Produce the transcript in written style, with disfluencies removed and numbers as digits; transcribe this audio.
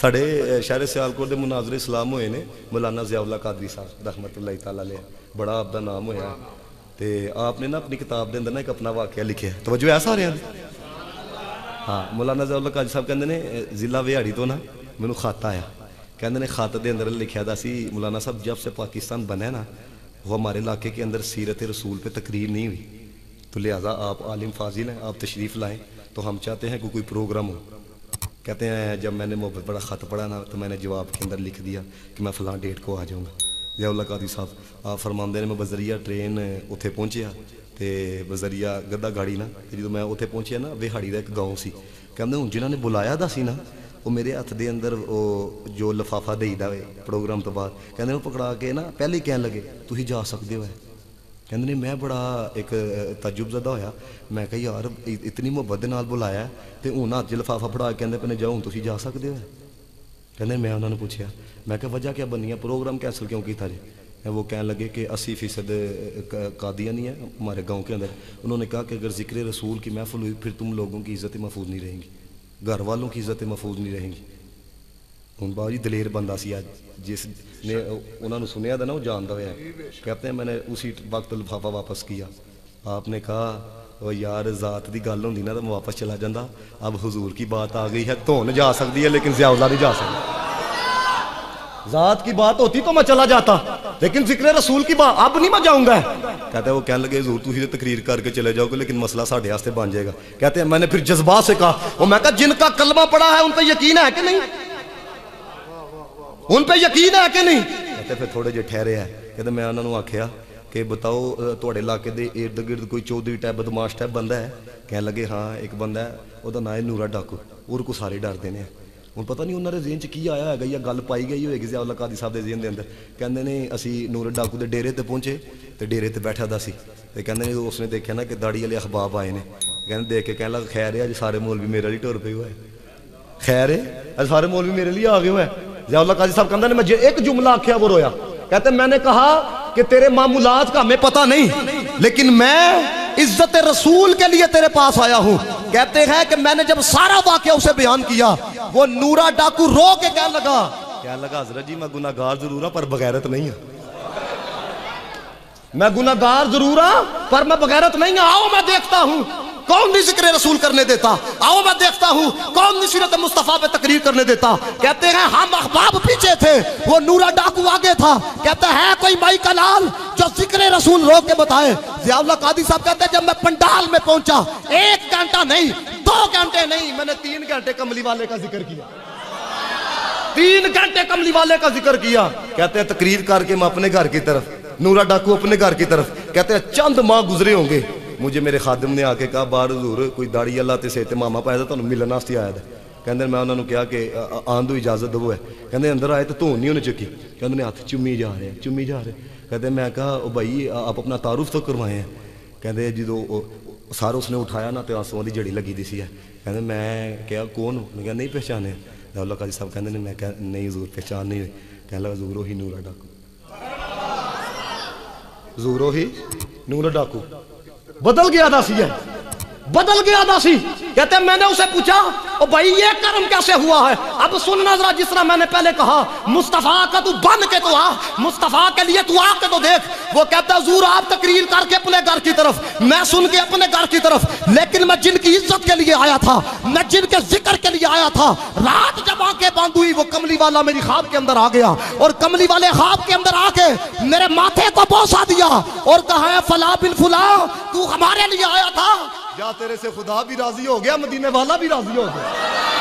ساڑھے شہر سیالکوٹ دے مناظر اسلام ہوئے نے مولانا ضیاء اللہ قادری صاحب رحمت اللہ تعالیٰ علیہ، بڑا آپ دا نام ہویا ہے، تے آپ نے نا اپنی کتاب دے اندر نا ایک اپنا واقعہ لکھے ہے، توجہ ایسا رہے ہیں؟ ہاں مولانا ضیاء اللہ قادری صاحب کہندے نے ضلع ویہاڑی تو نا مینوں خط آیا، کہندے نے خط دے اندر لکھیا دا سی مولانا صاحب جب سے پاکستان بنا ہے نا وہ ہمارے علاقے کے اندر سیرت رسول پہ تقریر نہیں ہوئی، تو لہٰذا آپ عالم فاضل ہیں، آپ تشریف لائیں تو ہم چاہتے ہیں کہ کوئی پروگرام ہو۔ کہتے ہیں جب میں نے محبت بڑا خط پڑھا نا تو میں نے جواب کے اندر لکھ دیا کہ میں فلاں ڈیٹ کو آ جاؤں گا۔ ضیاء اللہ قادری صاحب آپ فرماندے نے میں بذریعہ ٹرین اتھے پہنچیا تے بذریعہ گدا گاڑی نا جدوں میں اتھے پہنچیا نا ویہاڑی دا ایک گاؤں سی، کہندے ہن جنہاں نے بلایا دا سی نا وہ میرے ہاتھ دے اندر جو لفافہ دئی دا پروگرام تو بعد کہندے وہ پکڑا کے نا پہلے ہی کہن لگے تسی جا سکدے ہو۔ کہندے نے میں بڑا ایک تعجب زدہ ہویا، میں کہا یار اتنی محبت دے نال بلایا ہے تے ہن ہاتھ لفافہ پھڑا کے کہندے پنے جاؤ تسی جا سکدے ہو۔ کہندے میں انہوں نے پوچھیا، میں کہا وجہ کیا بنی ہے، پروگرام کینسل کیوں کیتا جی؟ وہ کہنے لگے کہ 80% قادیانی ہے ہمارے گاؤں کے اندر، انہوں نے کہا کہ اگر ذکر رسول کی محفل ہوئی پھر تم لوگوں کی عزت محفوظ نہیں رہیں گی، گھر والوں کی عزت محفوظ نہیں رہیں گی۔ ہوں بابا جی دلیر بندہ سی آج جس نے انہوں نے سنیا تھا نا وہ جانتا ہوا ہے، کہتے ہیں میں نے اسی وقت لفافہ واپس کیا۔ آپ نے کہا وہ یار ذات دی گل ہوندی نا تو میں واپس چلا جاندہ، اب حضور کی بات آ گئی ہے تو نہ جا سکتی ہے لیکن ضیاء اللہ نہیں جا سکتا۔ ذات کی بات ہوتی تو میں چلا جاتا لیکن ذکر رسول کی بات اب نہیں میں جاؤں گا۔ کہتے ہیں وہ کہنے لگے حضور تسی تو تقریر کر کے چلے جاؤ گے لیکن مسئلہ ساڑھے واسطے بن جائے گا۔ کہتے ہیں میں نے پھر جذبات سے کہا، وہ میں کہا جن کا کلمہ پڑھا ہے ان پہ یقین ہے کہ نہیں، ان پہ یقین ہے کہ نہیں؟ کہتے پھر تھوڑے جے ٹھہرے ہیں، کہتے میں انہوں نے آکھیا کہ بتاؤ توڑے علاقے دے ارد گرد کوئی چودھری ٹائپ بدماش ٹائپ بندہ ہے؟ کہنے لگے ہاں ایک بندہ ہے وہ دا نام ہے نورا ڈاکو، اور کو سارے ڈر دینے ہیں۔ ہوں پتہ نہیں انہوں نے ذہن چ کی آیا ہے یا گل پائی گئی ہوئے گی ضیاء اللہ قادری صاحب دے ذہن دے اندر۔ کہندے نے اسی نورا ڈاکو دے ڈیرے تے پہنچے تے ڈیرے تے بیٹھا دا سی تے کہندے نے اس نے دیکھا نا کہ داڑھی والے احباب آئے نے، کہندے دیکھ کے کہنے لگا خیر ہے اج سارے مولوی میرے لیے ٹر پے ہوئے ہیں، خیر ہے اج سارے مولوی میرے لیے آ گئے ہوئے ہیں۔ ضیاء اللہ قادری صاحب کہندے نے میں ایک جملہ آکھیا وہ رویا، کہتے ہیں میں نے کہا کہ تیرے معمولات کا ہمیں پتہ نہیں لیکن میں عزت رسول کے لیے تیرے پاس آیا ہوں۔ کہتے ہیں کہ میں نے جب سارا واقعہ اسے بیان کیا وہ نورا ڈاکو رو کے کہنے لگا حضرت جی میں گناہگار ضرور ہوں پر بغیرت نہیں ہوں، میں گناہگار ضرور ہوں پر میں بغیرت نہیں ہوں، آؤ میں دیکھتا ہوں کون نہیں ذکر رسول کرنے دیتا، آؤ میں دیکھتا ہوں کون نہیں سیرت مصطفیٰ پہ تقریر کرنے دیتا۔ کہتے ہیں ہم احباب پیچھے تھے وہ نورا ڈاکو آگے تھا، کہتا ہے کوئی مائی کا لال جو ذکر رسول روک کے بتائے۔ ضیاء اللہ قادری صاحب کہتے ہیں جب میں پنڈال میں پہنچا 1 گھنٹہ نہیں 2 گھنٹے نہیں میں نے 3 گھنٹے کملی والے کا ذکر کیا، 3 گھنٹے کملی والے کا ذکر کیا۔ کہتے ہیں تقریر کر کے میں اپنے گھر کی طرف، نورا ڈاکو اپنے گھر کی طرف، کہتے ہیں چند ماہ گزرے ہوں گے مجھے میرے خادم نے آ کے کہا بار حضور کوئی داڑھی اللہ تے سے ماما پایا تھا تو ملنا واسطے آیا تھا۔ کہندے میں انہوں نے کہا کہ آن دو اجازت دو ہے، کہندے اندر آئے تو نہیں انہیں چکی، کہندے نے ہاتھ چمی جا رہے ہیں چمی جا رہے ہیں۔ کہتے میں کہا او بھائی آپ اپنا تعارف تو کروائے ہیں؟ کہندے جدو سارا اس نے اٹھایا نا تو آنسوں دی جڑی لگی دی سی ہے، کہندے میں کہا کون ہوں؟ میں کہا نہیں پہچانے؟ ضیاء اللہ قادری صاحب کہندے نے میں کہا نہیں حضور پہچان نہیں ہوئی، کہنے لگا حضور وہی نورا ڈاکو، حضور وہی نورا ڈاکو بدل گیا دا سی ہے، بدل گیا دا سی۔ کہتے ہیں میں نے اسے پوچھا او بھائی یہ کرم کیسے ہوا ہے؟ اب سننا ذرا جس طرح میں نے پہلے کہا مصطفیٰ کا تو بن کے تو آ، مصطفیٰ کے لیے تو آ کے تو دیکھ۔ وہ کہتا ہے حضور آپ تقریر کر کے اپنے گھر کی طرف، میں سن کے اپنے گھر کی طرف، لیکن میں جن کی عزت کے لیے آیا تھا، میں جن کے ذکر کے لیے آیا تھا، رات جب آنکھیں بند ہوئی وہ کملی والا میری خواب کے اندر آ گیا اور کملی والے خواب کے اندر آ کے میرے ماتھے کو بوسا دیا اور کہا ہے فلاں بن فلاں تو ہمارے لیے آیا تھا، یا تیرے سے خدا بھی راضی ہو گیا مدینے والا بھی راضی ہو گیا۔